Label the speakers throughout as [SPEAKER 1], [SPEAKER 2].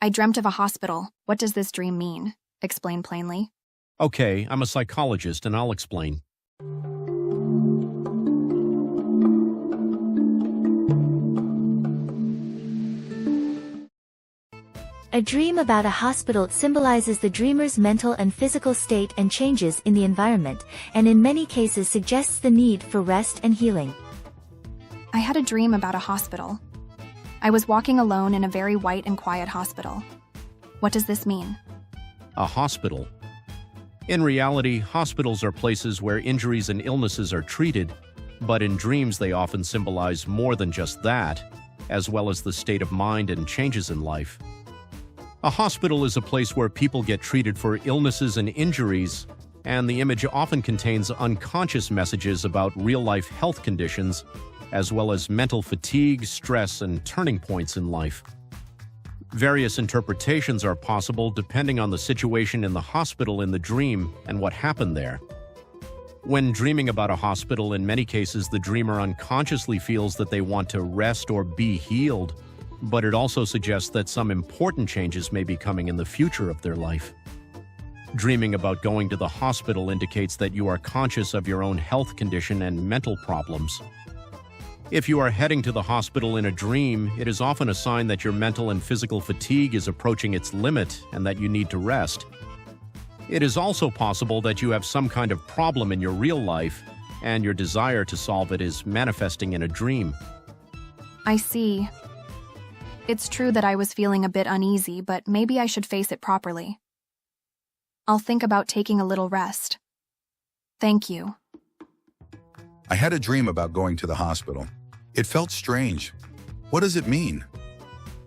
[SPEAKER 1] I dreamt of a hospital. What does this dream mean? Explain plainly.
[SPEAKER 2] Okay, I'm a psychologist and I'll explain.
[SPEAKER 3] A dream about a hospital symbolizes the dreamer's mental and physical state and changes in the environment, and in many cases suggests the need for rest and healing.
[SPEAKER 1] I had a dream about a hospital. I was walking alone in a very white and quiet hospital. What does this mean?
[SPEAKER 2] A hospital. In reality, hospitals are places where injuries and illnesses are treated, but in dreams they often symbolize more than just that, as well as the state of mind and changes in life. A hospital is a place where people get treated for illnesses and injuries, and the image often contains unconscious messages about real-life health conditions, as well as mental fatigue, stress, and turning points in life. Various interpretations are possible depending on the situation in the hospital in the dream and what happened there. When dreaming about a hospital, in many cases the dreamer unconsciously feels that they want to rest or be healed, but it also suggests that some important changes may be coming in the future of their life. Dreaming about going to the hospital indicates that you are conscious of your own health condition and mental problems. If you are heading to the hospital in a dream, it is often a sign that your mental and physical fatigue is approaching its limit and that you need to rest. It is also possible that you have some kind of problem in your real life, and your desire to solve it is manifesting in a dream.
[SPEAKER 1] I see. It's true that I was feeling a bit uneasy, but maybe I should face it properly. I'll think about taking a little rest. Thank you.
[SPEAKER 4] I had a dream about going to the hospital. It felt strange. What does it mean?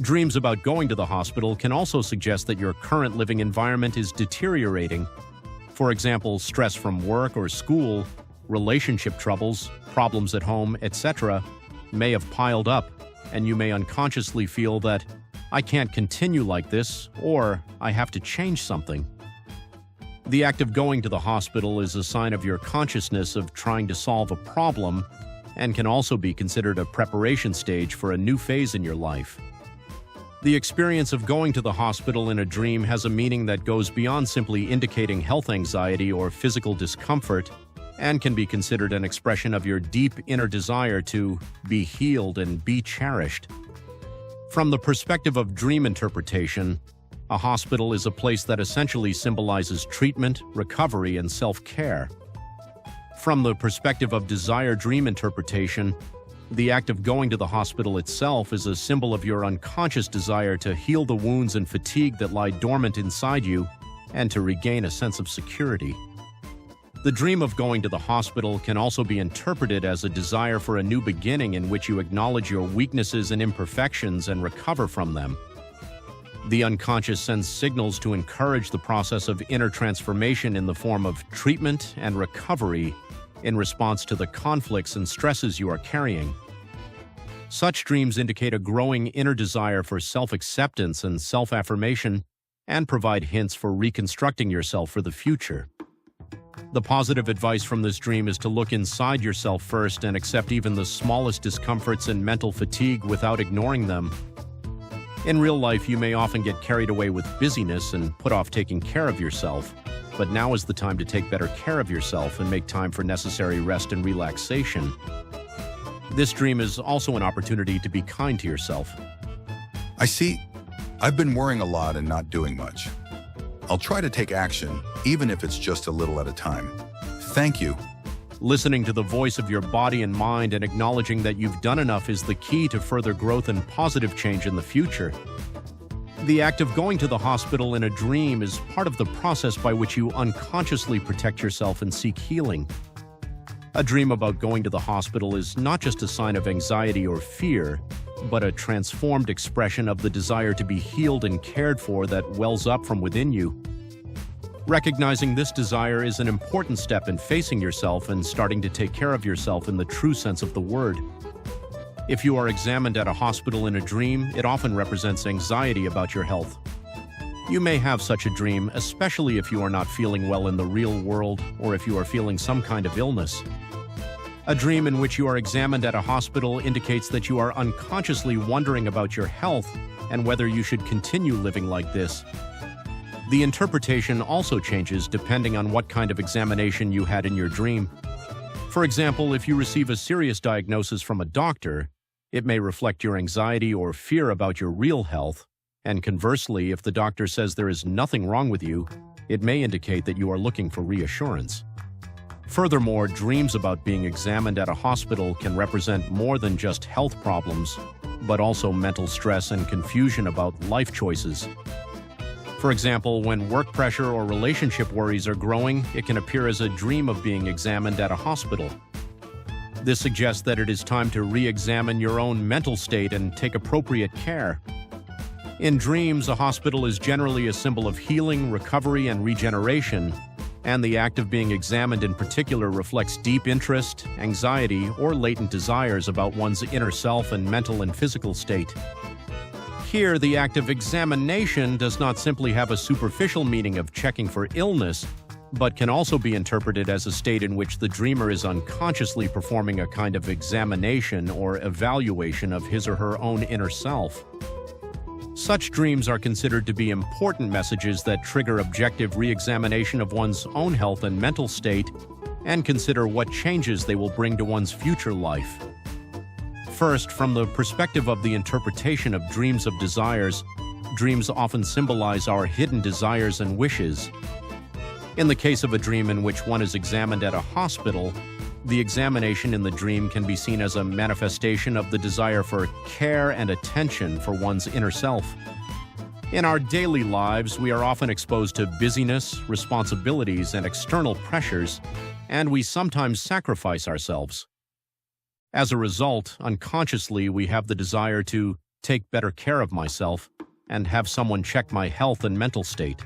[SPEAKER 2] Dreams about going to the hospital can also suggest that your current living environment is deteriorating. For example, stress from work or school, relationship troubles, problems at home, etc., may have piled up, and you may unconsciously feel that, I can't continue like this, or I have to change something. The act of going to the hospital is a sign of your consciousness of trying to solve a problem, and can also be considered a preparation stage for a new phase in your life. The experience of going to the hospital in a dream has a meaning that goes beyond simply indicating health anxiety or physical discomfort, and can be considered an expression of your deep inner desire to be healed and be cherished. From the perspective of dream interpretation, a hospital is a place that essentially symbolizes treatment, recovery, and self-care. From the perspective of desire dream interpretation, the act of going to the hospital itself is a symbol of your unconscious desire to heal the wounds and fatigue that lie dormant inside you and to regain a sense of security. The dream of going to the hospital can also be interpreted as a desire for a new beginning in which you acknowledge your weaknesses and imperfections and recover from them. The unconscious sends signals to encourage the process of inner transformation in the form of treatment and recovery in response to the conflicts and stresses you are carrying. Such dreams indicate a growing inner desire for self-acceptance and self-affirmation, and provide hints for reconstructing yourself for the future. The positive advice from this dream is to look inside yourself first and accept even the smallest discomforts and mental fatigue without ignoring them. In real life, you may often get carried away with busyness and put off taking care of yourself, but now is the time to take better care of yourself and make time for necessary rest and relaxation. This dream is also an opportunity to be kind to yourself.
[SPEAKER 4] I see. I've been worrying a lot and not doing much. I'll try to take action, even if it's just a little at a time. Thank you.
[SPEAKER 2] Listening to the voice of your body and mind and acknowledging that you've done enough is the key to further growth and positive change in the future. The act of going to the hospital in a dream is part of the process by which you unconsciously protect yourself and seek healing. A dream about going to the hospital is not just a sign of anxiety or fear, but a transformed expression of the desire to be healed and cared for that wells up from within you. Recognizing this desire is an important step in facing yourself and starting to take care of yourself in the true sense of the word. If you are examined at a hospital in a dream, it often represents anxiety about your health. You may have such a dream, especially if you are not feeling well in the real world or if you are feeling some kind of illness. A dream in which you are examined at a hospital indicates that you are unconsciously wondering about your health and whether you should continue living like this. The interpretation also changes depending on what kind of examination you had in your dream. For example, if you receive a serious diagnosis from a doctor, it may reflect your anxiety or fear about your real health, and conversely, if the doctor says there is nothing wrong with you, it may indicate that you are looking for reassurance. Furthermore, dreams about being examined at a hospital can represent more than just health problems, but also mental stress and confusion about life choices. For example, when work pressure or relationship worries are growing, it can appear as a dream of being examined at a hospital. This suggests that it is time to re-examine your own mental state and take appropriate care. In dreams, a hospital is generally a symbol of healing, recovery, and regeneration, and the act of being examined in particular reflects deep interest, anxiety, or latent desires about one's inner self and mental and physical state. Here, the act of examination does not simply have a superficial meaning of checking for illness, but can also be interpreted as a state in which the dreamer is unconsciously performing a kind of examination or evaluation of his or her own inner self. Such dreams are considered to be important messages that trigger objective re-examination of one's own health and mental state, and consider what changes they will bring to one's future life. First, from the perspective of the interpretation of dreams of desires, dreams often symbolize our hidden desires and wishes. In the case of a dream in which one is examined at a hospital, the examination in the dream can be seen as a manifestation of the desire for care and attention for one's inner self. In our daily lives, we are often exposed to busyness, responsibilities, and external pressures, and we sometimes sacrifice ourselves. As a result, unconsciously, we have the desire to take better care of myself and have someone check my health and mental state.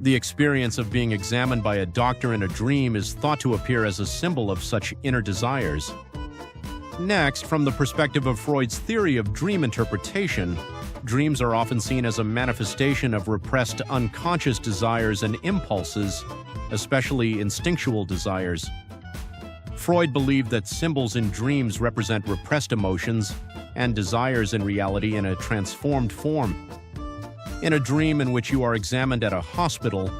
[SPEAKER 2] The experience of being examined by a doctor in a dream is thought to appear as a symbol of such inner desires. Next, from the perspective of Freud's theory of dream interpretation, dreams are often seen as a manifestation of repressed unconscious desires and impulses, especially instinctual desires. Freud believed that symbols in dreams represent repressed emotions and desires in reality in a transformed form. In a dream in which you are examined at a hospital,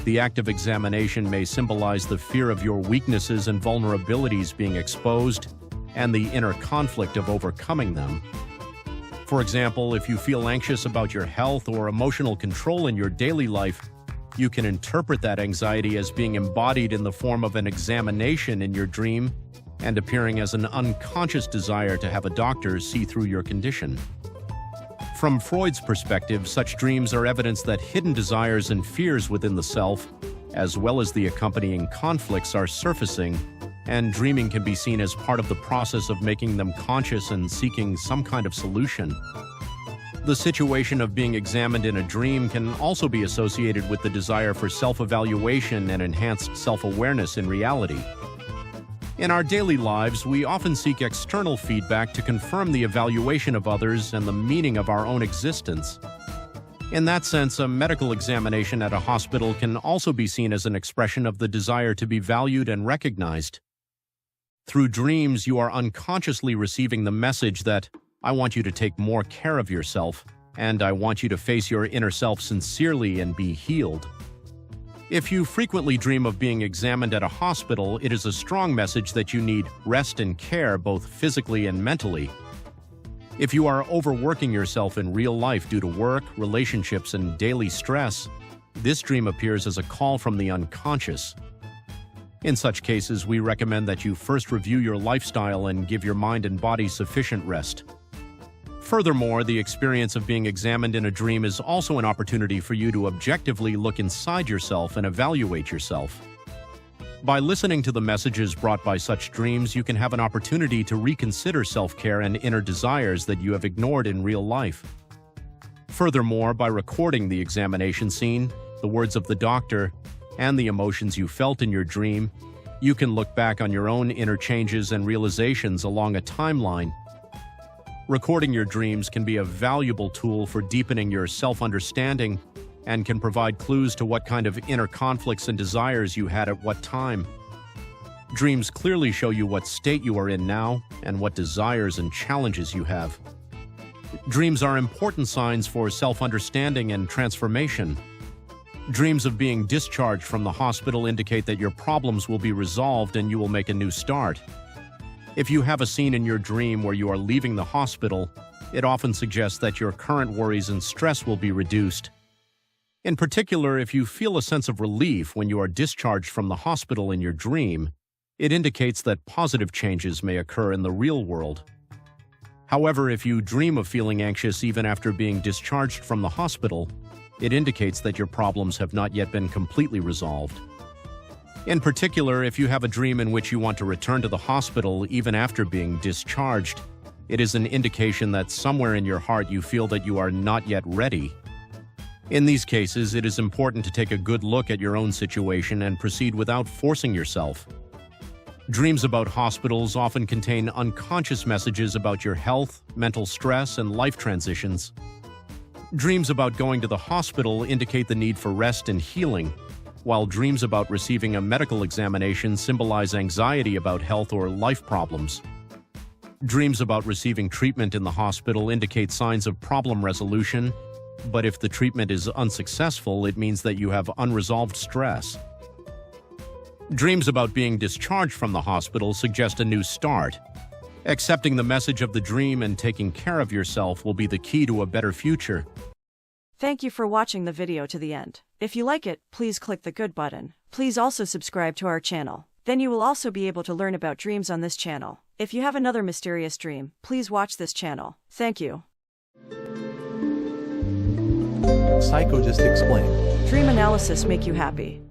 [SPEAKER 2] the act of examination may symbolize the fear of your weaknesses and vulnerabilities being exposed and the inner conflict of overcoming them. For example, if you feel anxious about your health or emotional control in your daily life, you can interpret that anxiety as being embodied in the form of an examination in your dream and appearing as an unconscious desire to have a doctor see through your condition. From Freud's perspective, such dreams are evidence that hidden desires and fears within the self, as well as the accompanying conflicts, are surfacing, and dreaming can be seen as part of the process of making them conscious and seeking some kind of solution. The situation of being examined in a dream can also be associated with the desire for self-evaluation and enhanced self-awareness in reality. In our daily lives, we often seek external feedback to confirm the evaluation of others and the meaning of our own existence. In that sense, a medical examination at a hospital can also be seen as an expression of the desire to be valued and recognized. Through dreams, you are unconsciously receiving the message that, I want you to take more care of yourself, and I want you to face your inner self sincerely and be healed. If you frequently dream of being examined at a hospital, it is a strong message that you need rest and care both physically and mentally. If you are overworking yourself in real life due to work, relationships, and daily stress, this dream appears as a call from the unconscious. In such cases, we recommend that you first review your lifestyle and give your mind and body sufficient rest. Furthermore, the experience of being examined in a dream is also an opportunity for you to objectively look inside yourself and evaluate yourself. By listening to the messages brought by such dreams, you can have an opportunity to reconsider self-care and inner desires that you have ignored in real life. Furthermore, by recording the examination scene, the words of the doctor, and the emotions you felt in your dream, you can look back on your own inner changes and realizations along a timeline. Recording your dreams can be a valuable tool for deepening your self-understanding and can provide clues to what kind of inner conflicts and desires you had at what time. Dreams clearly show you what state you are in now and what desires and challenges you have. Dreams are important signs for self-understanding and transformation. Dreams of being discharged from the hospital indicate that your problems will be resolved and you will make a new start. If you have a scene in your dream where you are leaving the hospital, it often suggests that your current worries and stress will be reduced. In particular, if you feel a sense of relief when you are discharged from the hospital in your dream, it indicates that positive changes may occur in the real world. However, if you dream of feeling anxious even after being discharged from the hospital, it indicates that your problems have not yet been completely resolved. In particular, if you have a dream in which you want to return to the hospital even after being discharged, it is an indication that somewhere in your heart you feel that you are not yet ready. In these cases, it is important to take a good look at your own situation and proceed without forcing yourself. Dreams about hospitals often contain unconscious messages about your health, mental stress, and life transitions. Dreams about going to the hospital indicate the need for rest and healing, while dreams about receiving a medical examination symbolize anxiety about health or life problems. Dreams about receiving treatment in the hospital indicate signs of problem resolution, but if the treatment is unsuccessful, it means that you have unresolved stress. Dreams about being discharged from the hospital suggest a new start. Accepting the message of the dream and taking care of yourself will be the key to a better future.
[SPEAKER 5] Thank you for watching the video to the end. If you like it, please click the good button. Please also subscribe to our channel. Then you will also be able to learn about dreams on this channel. If you have another mysterious dream, please watch this channel. Thank you.
[SPEAKER 6] Psychologist explained.
[SPEAKER 5] Dream analysis make you happy.